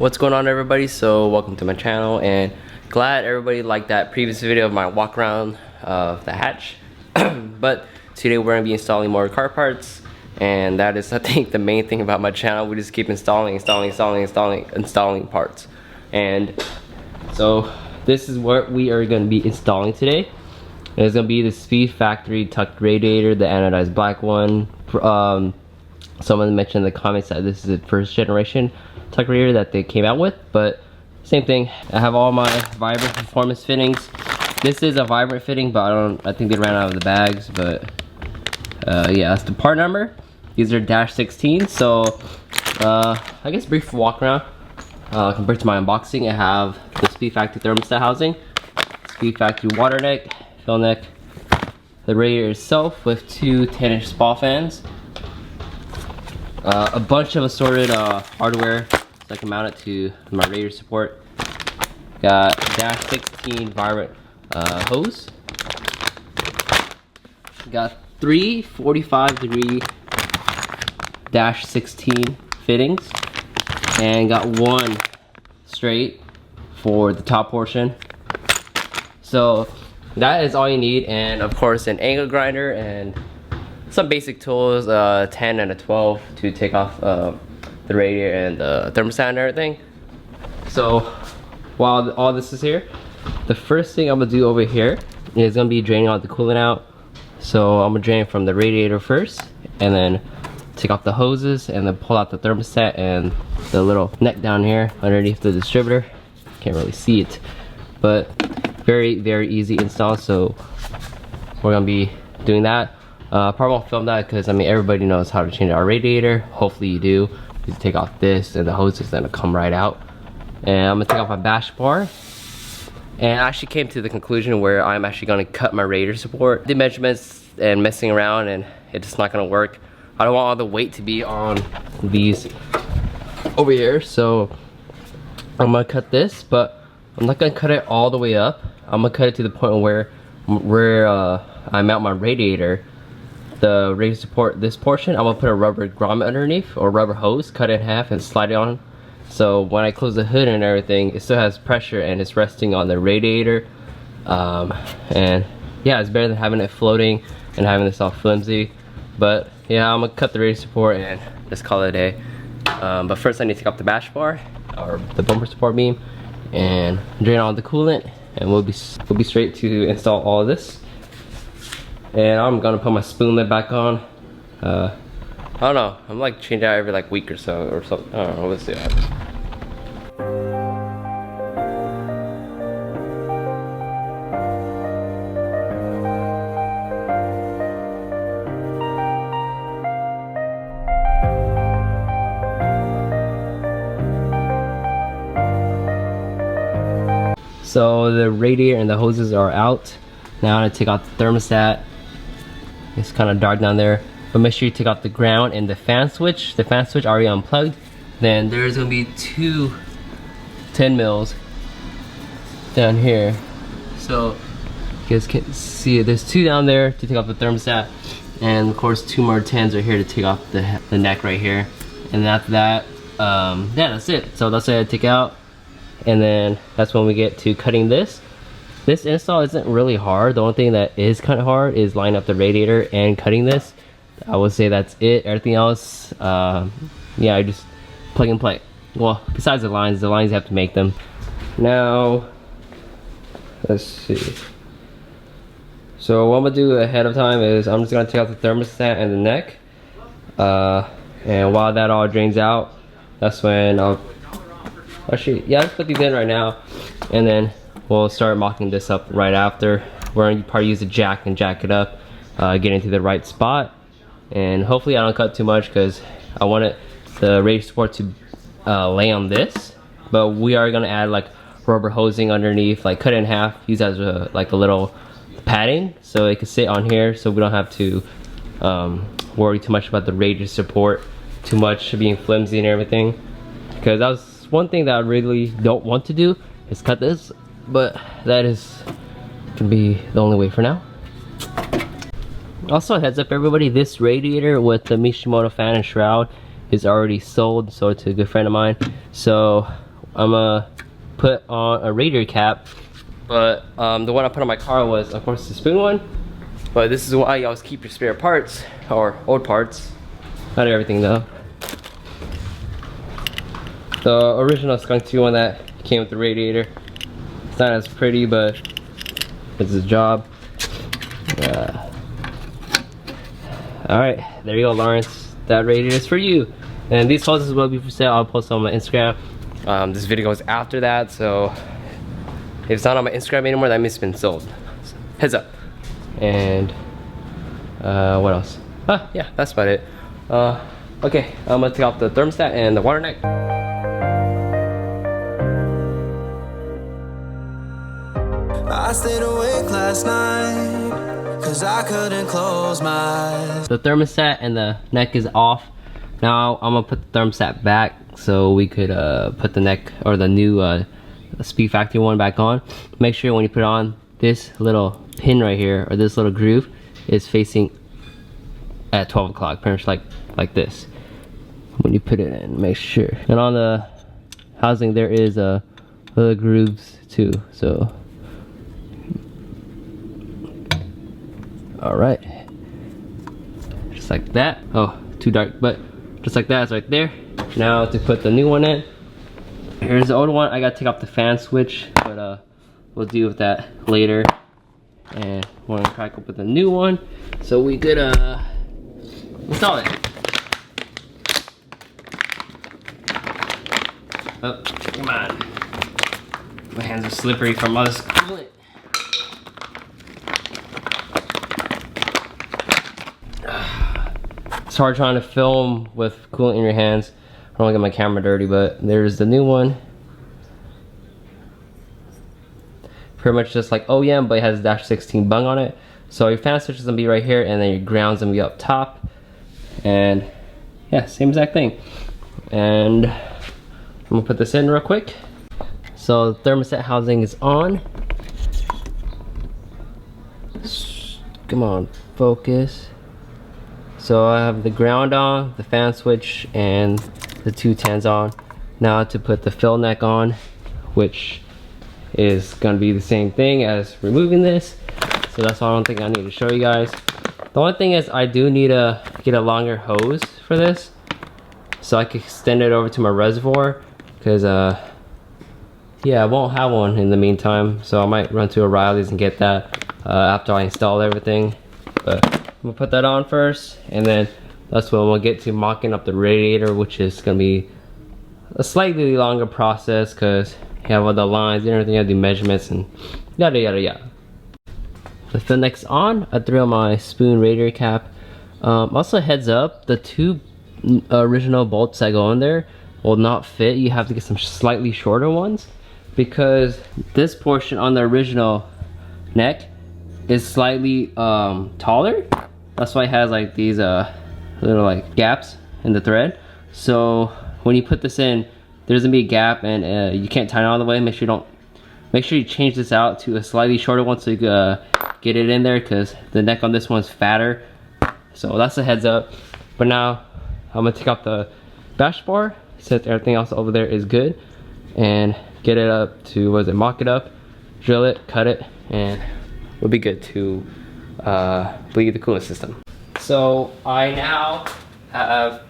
What's going on, everybody? So welcome to my channel, and glad everybody liked that previous video of my walk around of the hatch. But today we're going to be installing more car parts, and that is, I think, the main thing about my channel. We just keep installing parts. And so this is what we are going to be installing today. And it's going to be the Speedfactory Tucked radiator, the anodized black one. Someone mentioned in the comments that this is the first generation tuck radiator that they came out with, but same thing. I have all my vibrant performance fittings. This is a vibrant fitting, but I think they ran out of the bags, but yeah, that's the part number. These are -16. So I guess brief walk around compared to my unboxing. I have the Speedfactory thermostat housing, Speedfactory water neck, fill neck, the radiator itself with two 10-inch spa fans, a bunch of assorted hardware so I can mount it to my radiator support. Got -16 vibrant hose. Got three 45-degree -16 fittings, and got one straight for the top portion. So that is all you need, and of course an angle grinder and some basic tools, 10 and a 12 to take off the radiator and the thermostat and everything. So while all this is here, the first thing I'm gonna do over here is gonna be draining all the coolant out. So I'm gonna drain from the radiator first, and then take off the hoses, and then pull out the thermostat and the little neck down here underneath the distributor. Can't really see it, but very easy install. So we're gonna be doing that. Probably won't film that because I mean everybody knows how to change our radiator. Hopefully you do. You take off this, and the hose is gonna come right out. And I'm gonna take off my bash bar. And I actually came to the conclusion where I'm actually gonna cut my radiator support. Did measurements and messing around, and it's just not gonna work. I don't want all the weight to be on these over here, so I'm gonna cut this, but I'm not gonna cut it all the way up. I'm gonna cut it to the point where I mount my radiator. The radiator support, this portion, I'm gonna put a rubber grommet underneath, or rubber hose, cut it in half and slide it on. So when I close the hood and everything, it still has pressure and it's resting on the radiator. And yeah, it's better than having it floating and having this all flimsy. But yeah, I'm gonna cut the radiator support and just call it a day. But first I need to take off the bash bar, or the bumper support beam, and drain all the coolant, and we'll be straight to install all of this. And I'm gonna put my spoon lid back on. I don't know, I'm like changing out every like week or so or something. I don't know, let's see what happens. So the radiator and the hoses are out. Now I'm gonna take out the thermostat. It's kind of dark down there, but make sure you take off the ground and the fan switch. The fan switch already unplugged. Then there's gonna be two 10 mils down here. So you guys can see it. There's two down there to take off the thermostat, and of course two more 10s are here to take off the neck right here. And after that, yeah, that's it. So that's what I take out, and then that's when we get to cutting this. This install isn't really hard. The only thing that is kind of hard is lining up the radiator and cutting this. I would say that's it. Everything else, yeah, I just plug and play. Well, besides the lines you have to make them. Now, let's see. So what I'm gonna do ahead of time is I'm just gonna take out the thermostat and the neck. And while that all drains out, that's when I'll actually, yeah, let's put these in right now, and then we'll start mocking this up right after. We're gonna probably use a jack and jack it up, get into the right spot, and hopefully I don't cut too much because I want the radiator support to lay on this. But we are gonna add like rubber hosing underneath, like cut it in half, use as like a little padding so it can sit on here, so we don't have to worry too much about the radiator support too much being flimsy and everything. Because that was one thing that I really don't want to do, is cut this. But that is gonna be the only way for now. Also, heads up everybody, this radiator with the Mishimoto fan and shroud is already sold, so it's a good friend of mine. So I'm gonna put on a radiator cap. But the one I put on my car was, of course, the spoon one. But this is why you always keep your spare parts, or old parts. Not everything though. The original Skunk 2 one that came with the radiator. It's not as pretty, but it's a job. Alright, there you go, Lawrence. That radiator is for you. And these hoses will be for sale. I'll post on my Instagram. This video goes after that, so if it's not on my Instagram anymore, that means it's been sold. So, heads up. And what else? Yeah, that's about it. Okay, I'm gonna take off the thermostat and the water neck. I stayed awake last night cause I couldn't close my eyes. The thermostat and the neck is off. Now I'm gonna put the thermostat back so we could put the neck or the new Speedfactory one back on. Make sure when you put it on, this little pin right here or this little groove is facing at 12 o'clock, pretty much like this. When you put it in, make sure. And on the housing there is little grooves too. So, all right, just like that. Oh, too dark, but just like that, it's right there. Now to put the new one in. Here's the old one. I gotta take off the fan switch, but we'll deal with that later. And we're gonna crack open the new one so we could install it. Oh, come on. My hands are slippery from all this coolant. It's hard trying to film with coolant in your hands. I don't want to get my camera dirty, but there's the new one. Pretty much just like OEM, but it has dash 16 bung on it. So your fan switch is gonna be right here, and then your ground's gonna be up top. And yeah, same exact thing. And I'm gonna put this in real quick. So the thermostat housing is on. Come on, focus. So I have the ground on, the fan switch, and the 210s on. Now to put the fill neck on, which is gonna be the same thing as removing this. So that's all I don't think I need to show you guys. The only thing is I do need to get a longer hose for this, so I can extend it over to my reservoir, because yeah, I won't have one in the meantime, so I might run to O'Reilly's and get that after I install everything. But I'm gonna put that on first, and then that's when we'll get to mocking up the radiator, which is gonna be a slightly longer process because you have all the lines and everything, you have to do measurements and yada yada yada. The fill neck's on. I threw on my spoon radiator cap. Also heads up, the two original bolts that go in there will not fit. You have to get some slightly shorter ones, because this portion on the original neck is slightly taller. That's why it has like these little like gaps in the thread. So when you put this in, there's gonna be a gap, and you can't tighten it all the way. Make sure you change this out to a slightly shorter one so you can get it in there, because the neck on this one's fatter. So that's a heads up. But now I'm gonna take off the bash bar since everything else over there is good, and get it up to, what is it, mock it up, drill it, cut it, and we'll be good to bleed the coolant system. So I now have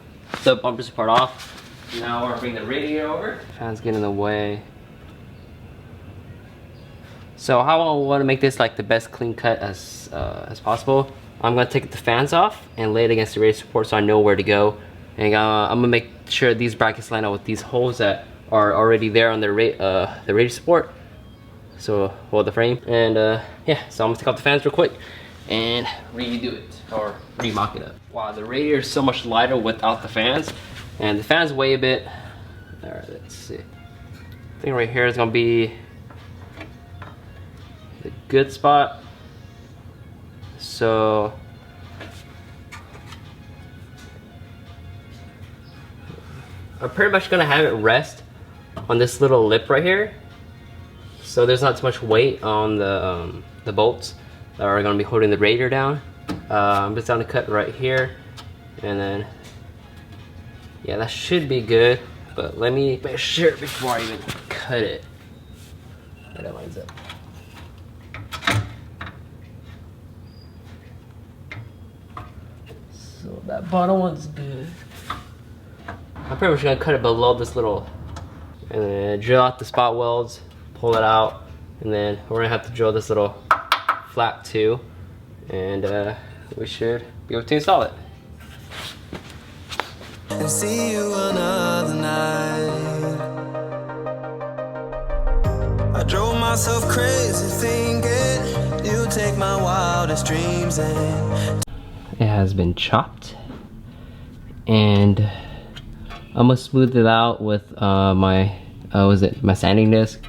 the bumper support off. Now we're bringing the radiator over. Fan's getting in the way. So how I want to make this like the best clean cut as possible, I'm gonna take the fans off and lay it against the radiator support so I know where to go. And I'm gonna make sure these brackets line up with these holes that are already there on the radiator support. So hold the frame, and yeah. So I'm gonna take off the fans real quick and redo it, or remock it up. Wow, the radiator is so much lighter without the fans, and the fans weigh a bit. All right, let's see. I think right here is gonna be the good spot. So I'm pretty much gonna have it rest on this little lip right here, so there's not too much weight on the bolts that are gonna be holding the radiator down. I'm just gonna cut right here, and then yeah, that should be good. But let me make sure before I even cut it. Where that lines up. So that bottom one's good. I'm pretty much gonna cut it below this little, and then drill out the spot welds, pull it out, and then we're gonna have to drill this little flap too, and we should be able to install it. And see you another night. I drove myself crazy thinking you take my wildest dreams and it has been chopped, and I'm gonna smooth it out with my my sanding disc,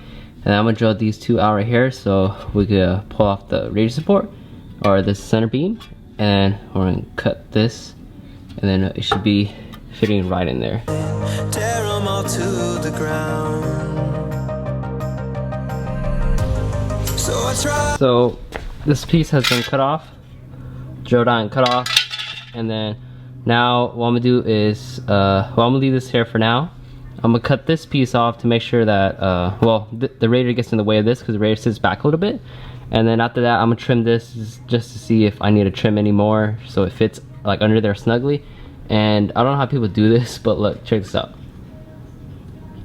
and I'm gonna drill these two out right here so we could pull off the radiator support or the center beam, and we're gonna cut this, and then it should be fitting right in there. tear them all to the ground. So I try. So this piece has been cut off, drilled out and cut off, and then now what I'm gonna do is I'm gonna leave this here for now. I'm gonna cut this piece off to make sure that the radiator gets in the way of this because the radiator sits back a little bit, and then after that I'm gonna trim this just to see if I need to trim any more so it fits like under there snugly. And I don't know how people do this, but look, check this out.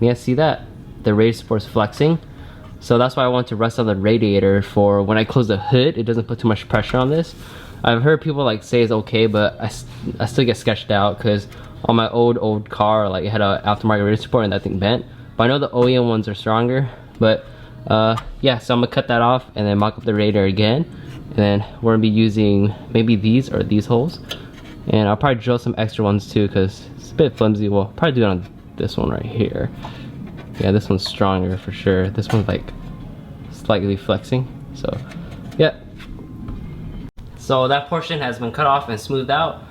You guys see that? The radiator support is flexing. So that's why I want to rest on the radiator for when I close the hood, it doesn't put too much pressure on this. I've heard people like say it's okay, but I still get sketched out because on my old car, like it had an aftermarket radiator support and that thing bent. But I know the OEM ones are stronger. But yeah, so I'm gonna cut that off and then mock up the radiator again. And then we're gonna be using maybe these or these holes. And I'll probably drill some extra ones too because it's a bit flimsy. We'll probably do it on this one right here. Yeah, this one's stronger for sure. This one's like slightly flexing. So yeah. So that portion has been cut off and smoothed out.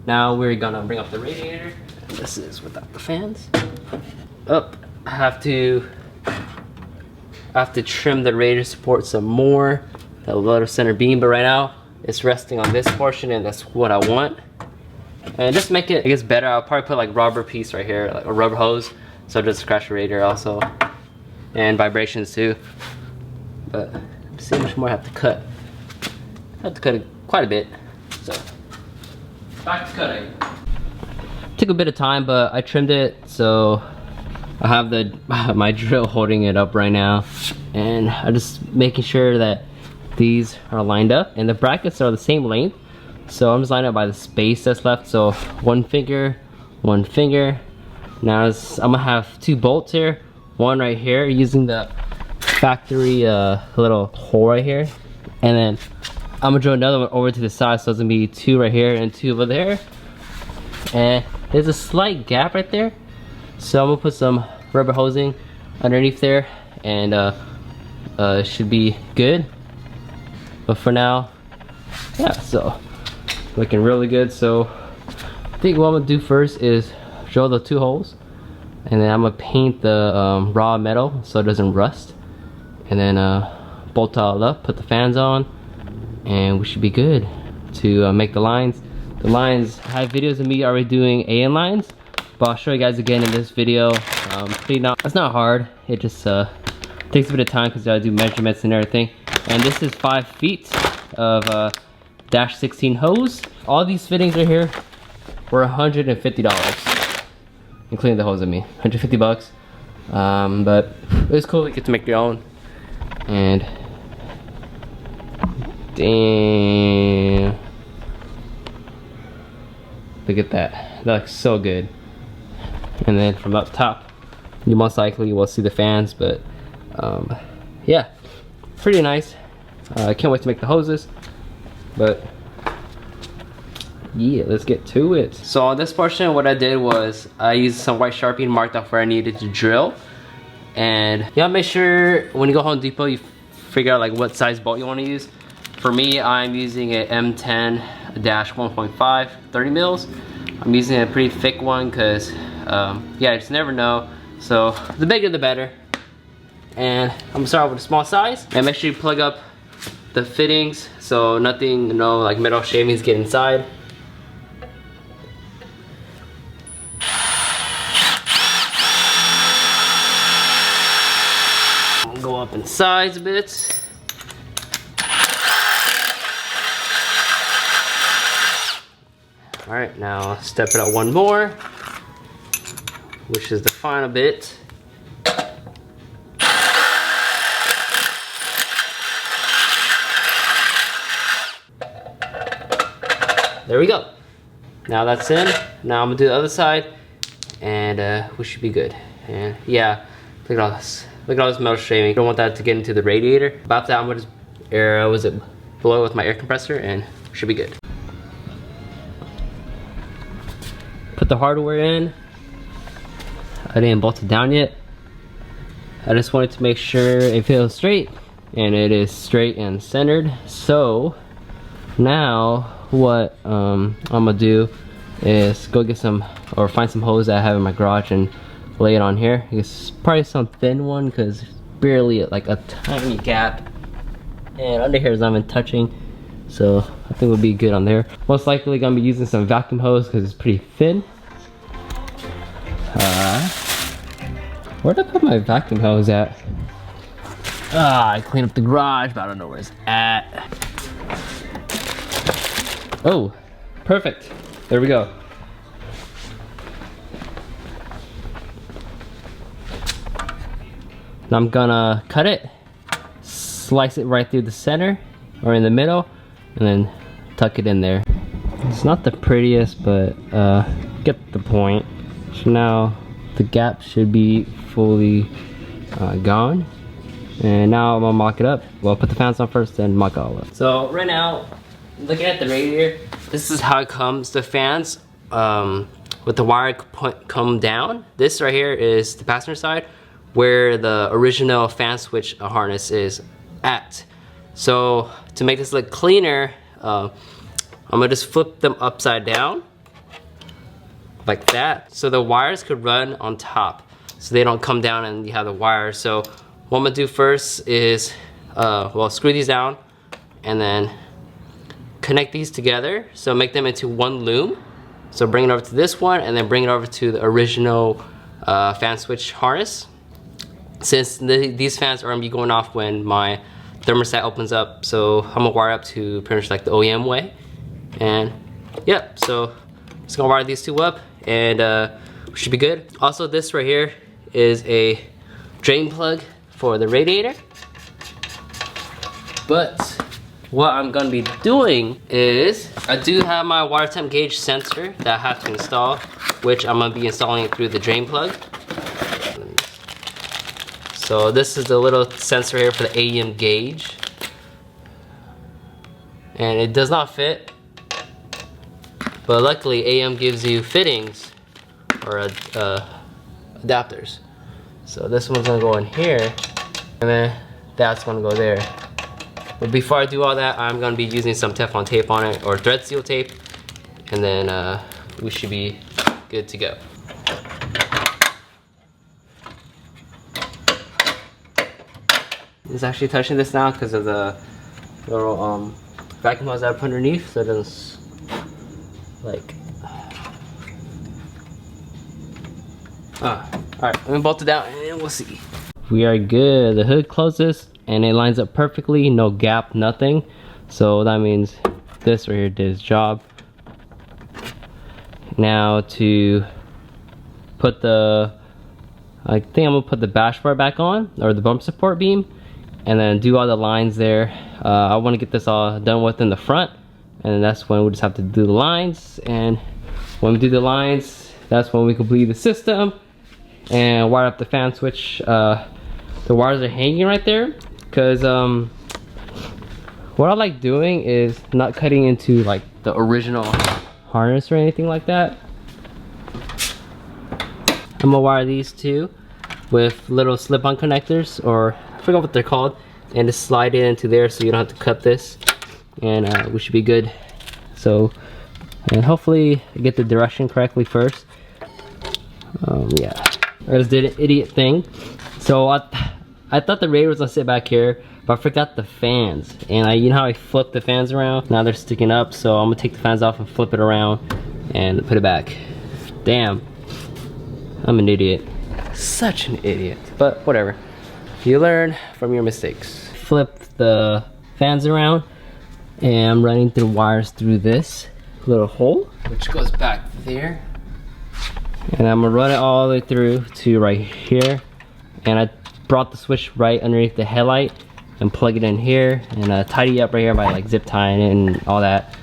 Now we're gonna bring up the radiator. This is without the fans. Up. I have to trim the radiator support some more. That little center beam, but right now it's resting on this portion and that's what I want. And just make it, I guess, better, I'll probably put like rubber piece right here, like a rubber hose, so it doesn't scratch the radiator also. And vibrations too. But let's see how much more I have to cut. I have to cut it quite a bit. So back to cutting. Took a bit of time, but I trimmed it, so I have my drill holding it up right now. And I'm just making sure that these are lined up and the brackets are the same length. So I'm just lining up by the space that's left. So one finger. Now I'm gonna have two bolts here. One right here using the factory little hole right here. And then I'm gonna drill another one over to the side. So it's gonna be two right here and two over there. And there's a slight gap right there. So I'm gonna put some rubber hosing underneath there and it should be good. But for now, yeah, so looking really good. So I think what I'm gonna do first is drill the two holes, and then I'm gonna paint the raw metal so it doesn't rust, and then bolt it all up, put the fans on, and we should be good to make the lines. The lines, I have videos of me already doing AN lines, but I'll show you guys again in this video. It's not hard, it just takes a bit of time because you gotta do measurements and everything. And this is 5 feet of dash 16 hose. All these fittings right here were $150, including the hose of me. 150 bucks. But it was cool. You get to make your own. And damn, look at that. That looks so good. And then from up top, you most likely will see the fans. But yeah, pretty nice. I can't wait to make the hoses. But yeah, let's get to it. So on this portion, what I did was I used some white Sharpie and marked off where I needed to drill. And you gotta make sure when you go Home Depot, you figure out like what size bolt you want to use. For me, I'm using a M10-1.5, 30 mils. I'm using a pretty thick one because yeah, I just never know. So the bigger the better. And I'm gonna start with a small size. And make sure you plug up the fittings so nothing, no like metal shavings get inside. go up in size a bit. All right, now step it up one more, which is the final bit. There we go. Now that's in. Now I'm gonna do the other side, and we should be good. And yeah, look at all this. Look at all this metal shaving. Don't want that to get into the radiator. About that, I'm gonna just blow it with my air compressor, and should be good. Put the hardware in. I didn't bolt it down yet. I just wanted to make sure it feels straight, and it is straight and centered. So now what I'm gonna do is go get some, or find some hose that I have in my garage and lay it on here. It's probably some thin one because barely like a tiny gap, and under here is not even touching, so I think we'll be good on there. Most likely gonna be using some vacuum hose because it's pretty thin. Where'd I put my vacuum hose at? I cleaned up the garage, but I don't know where it's at. Oh, perfect. There we go. Now I'm gonna cut it, slice it right through the center or in the middle, and then tuck it in there. It's not the prettiest, but get the point. So now the gap should be fully gone. And now I'm gonna mock it up. Well, put the fans on first, then mock it all up. So right now, looking at the radiator, this is how it comes. The fans with the wire come down. This right here is the passenger side, where the original fan switch harness is at. So to make this look cleaner, I'm gonna just flip them upside down like that, so the wires could run on top, so they don't come down and you have the wires. So what I'm gonna do first is, well, screw these down and then connect these together, so make them into one loom. So bring it over to this one and then bring it over to the original fan switch harness. Since these fans are gonna be going off when my thermostat opens up, so I'm gonna wire up to pretty much like the OEM way. And yep, so just gonna wire these two up, and we should be good. Also, this right here is a drain plug for the radiator. But what I'm gonna be doing is, I do have my water temp gauge sensor that I have to install, which I'm gonna be installing it through the drain plug. So this is the little sensor here for the AEM gauge. And it does not fit, but luckily AEM gives you fittings, or adapters. So this one's gonna go in here, and then that's gonna go there. But before I do all that, I'm gonna be using some Teflon tape on it, or thread seal tape, and then we should be good to go. It's actually touching this now because of the little vacuum hose that I put underneath, so it doesn't like. Alright, let me bolt it down and we'll see. We are good. The hood closes and it lines up perfectly, no gap, nothing. So that means this right here did its job. Now to put the, I think I'm gonna put the bash bar back on, or the bump support beam, and then do all the lines there. I want to get this all done with in the front, and that's when we just have to do the lines. And when we do the lines, that's when we complete the system and wire up the fan switch. The wires are hanging right there because what I like doing is not cutting into like the original harness or anything like that. I'm gonna wire these two with little slip-on connectors, or I forgot what they're called, and just slide it into there so you don't have to cut this, and we should be good. So, and hopefully get the direction correctly first. Yeah, I just did an idiot thing. So I thought the radiator was gonna sit back here, but I forgot the fans, and you know how I flipped the fans around? Now they're sticking up, so I'm gonna take the fans off and flip it around and put it back. Damn, I'm an idiot. Such an idiot, but whatever. You learn from your mistakes. Flip the fans around, and I'm running through wires through this little hole, which goes back there. And I'm gonna run it all the way through to right here. And I brought the switch right underneath the headlight and plug it in here and tidy up right here by like zip tying it and all that.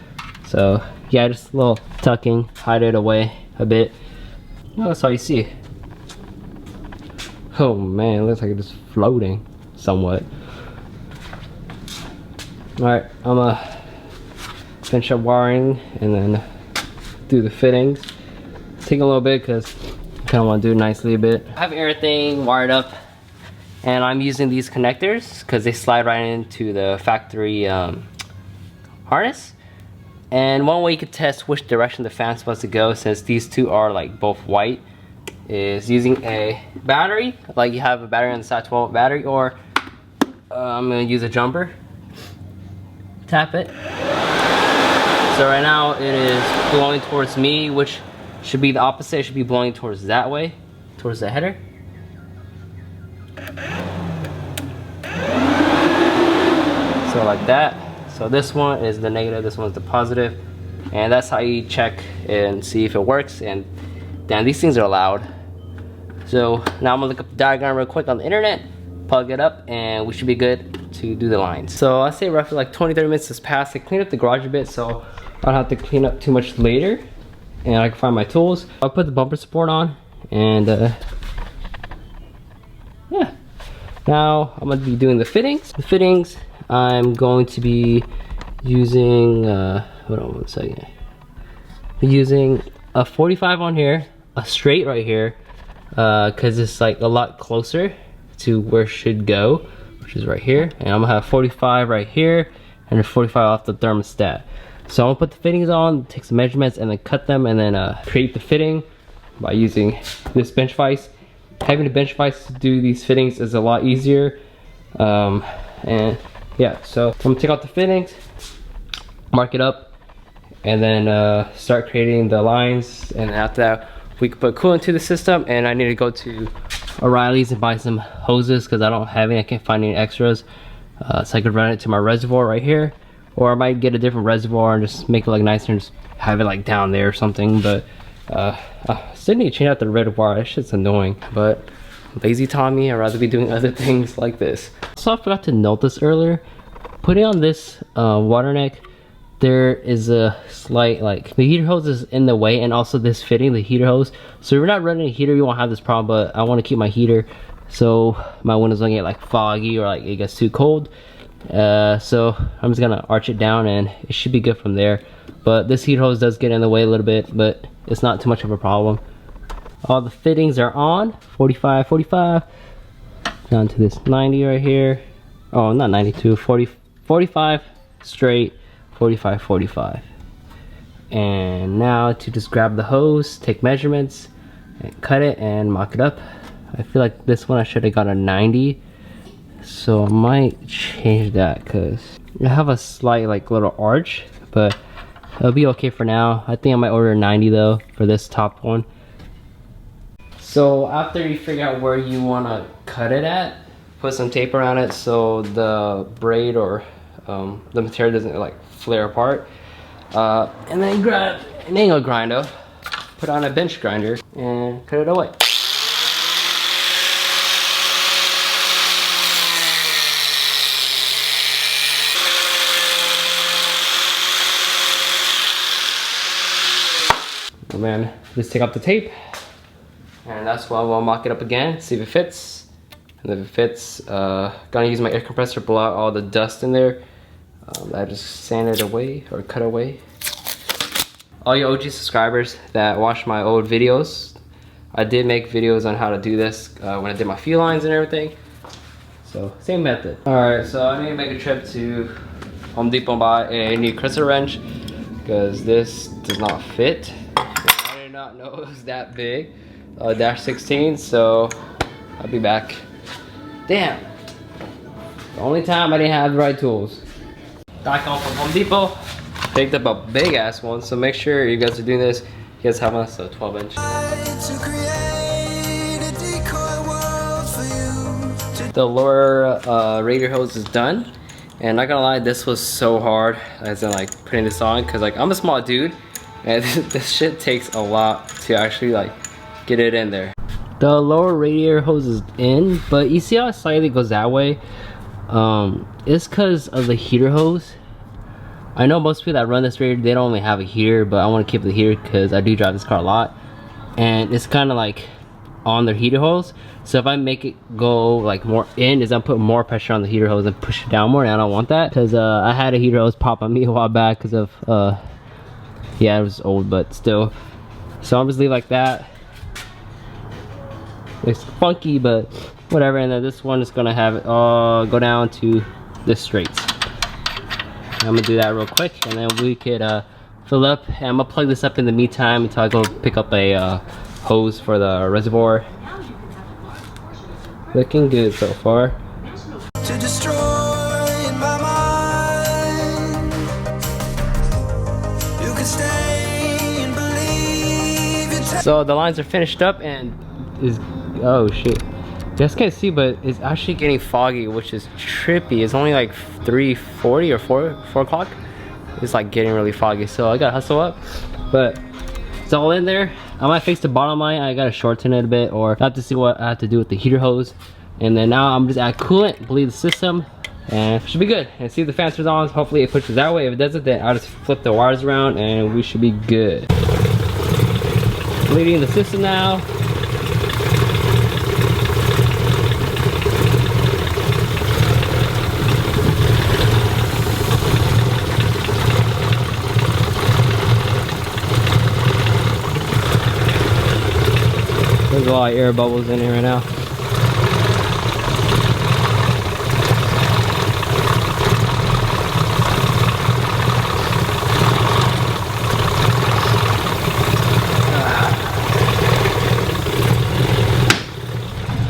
So yeah, just a little tucking, hide it away a bit. Oh, that's all you see. Oh man, it looks like it's floating somewhat. Alright, I'm gonna finish up wiring and then do the fittings. Take a little bit because I kind of want to do it nicely a bit. I have everything wired up and I'm using these connectors because they slide right into the factory harness. And one way you could test which direction the fan's supposed to go, since these two are like both white, is using a battery. Like you have a battery on the side, 12 battery, or I'm gonna use a jumper. Tap it. So right now it is blowing towards me, which should be the opposite. It should be blowing towards that way, towards the header. So like that. So this one is the negative, this one's the positive. And that's how you check and see if it works. And damn, these things are loud. So now I'm gonna look up the diagram real quick on the internet, plug it up, and we should be good to do the lines. So I say roughly like 20-30 minutes has passed. I cleaned up the garage a bit, so I don't have to clean up too much later. And I can find my tools. I'll put the bumper support on, and yeah. Now I'm gonna be doing the fittings. The fittings, I'm going to be using, hold on one second. I'm using a 45 on here, a straight right here, cause it's like a lot closer to where it should go, which is right here. And I'm gonna have 45 right here, and a 45 off the thermostat. So I'm gonna put the fittings on, take some measurements, and then cut them, and then create the fitting by using this bench vise. Having a bench vise to do these fittings is a lot easier. And yeah, so I'm gonna take out the fittings, mark it up, and then start creating the lines. And after that, we can put coolant to the system. And I need to go to O'Reilly's and buy some hoses because I don't have any. I can't find any extras, so I could run it to my reservoir right here, or I might get a different reservoir and just make it like nicer and just have it like down there or something. But still need to change out the reservoir. That shit's annoying, but lazy Tommy, I'd rather be doing other things like this. So I forgot to note this earlier. Putting on this water neck, there is a slight, like, the heater hose is in the way, and also this fitting, the heater hose. So if you're not running a heater, you won't have this problem, but I want to keep my heater so my windows don't get like foggy or like it gets too cold. So I'm just gonna arch it down and it should be good from there. But this heater hose does get in the way a little bit, but it's not too much of a problem. All the fittings are on, 45, 45, down to this 90 right here. Oh, not 92, 40, 45 straight, 45, 45. And now to just grab the hose, take measurements, and cut it and mock it up. I feel like this one I should have got a 90. So I might change that because I have a slight like little arch, but it'll be okay for now. I think I might order a 90 though for this top one. So after you figure out where you want to cut it at, put some tape around it so the braid or the material doesn't like flare apart. And then grab an angle grinder, put on a bench grinder, and cut it away. And then just take out the tape, and that's why we'll mock it up again, see if it fits. And if it fits, gonna use my air compressor to blow out all the dust in there. I just sanded away or cut away. All you OG subscribers that watch my old videos, I did make videos on how to do this when I did my fuel lines and everything. So same method. All right, so I need to make a trip to Home Depot and buy a new crescent wrench because this does not fit. I did not know it was that big, dash 16. So I'll be back. Damn, the only time I didn't have the right tools. Back home from Home Depot, picked up a big ass one, so make sure you guys are doing this. You guys have us a 12-inch. The lower radiator hose is done. And not gonna lie, this was so hard as in like putting this on, because like I'm a small dude and this shit takes a lot to actually like get it in there. The lower radiator hose is in, but you see how it slightly goes that way? It's because of the heater hose. I know most people that run this radiator, they don't only have a heater, but I want to keep the heater because I do drive this car a lot. And it's kind of like on their heater hose. So if I make it go like more in, is I'm putting more pressure on the heater hose and push it down more, and I don't want that. Because I had a heater hose pop on me a while back because of, yeah, it was old, but still. So I'm just leave like that. It's funky, but whatever. And then this one is gonna have it go down to this straight. I'm gonna do that real quick, and then we could fill up. And I'm gonna plug this up in the meantime until I go pick up a hose for the reservoir. Looking good so far. To destroy my mind. You can stay and believe it. So the lines are finished up, and is oh shit. You guys can't see, but it's actually getting foggy, which is trippy. It's only like 3:40 or 4 o'clock. It's like getting really foggy, so I gotta hustle up. But it's all in there. I might fix the bottom line. I gotta shorten it a bit, or I have to see what I have to do with the heater hose. And then now I'm just add coolant, bleed the system, and it should be good. And see if the fan turns on. Hopefully it pushes that way. If it doesn't, then I'll just flip the wires around and we should be good. Bleeding the system now. There's a lot of air bubbles in here right now.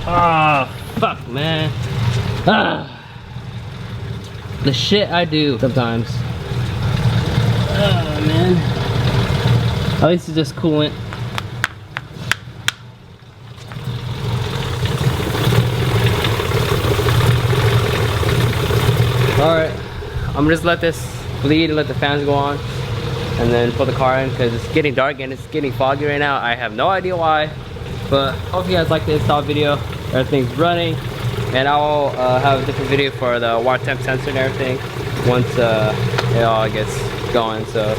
Ah, fuck, man. Ah, the shit I do sometimes. Ah, man. At least it's just coolant. Alright, I'm gonna just let this bleed and let the fans go on, and then put the car in, because it's getting dark and it's getting foggy right now. I have no idea why, but hope you guys like the install video. Everything's running, and I'll have a different video for the water temp sensor and everything once it all gets going. So,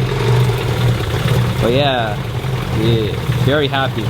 but yeah, very happy.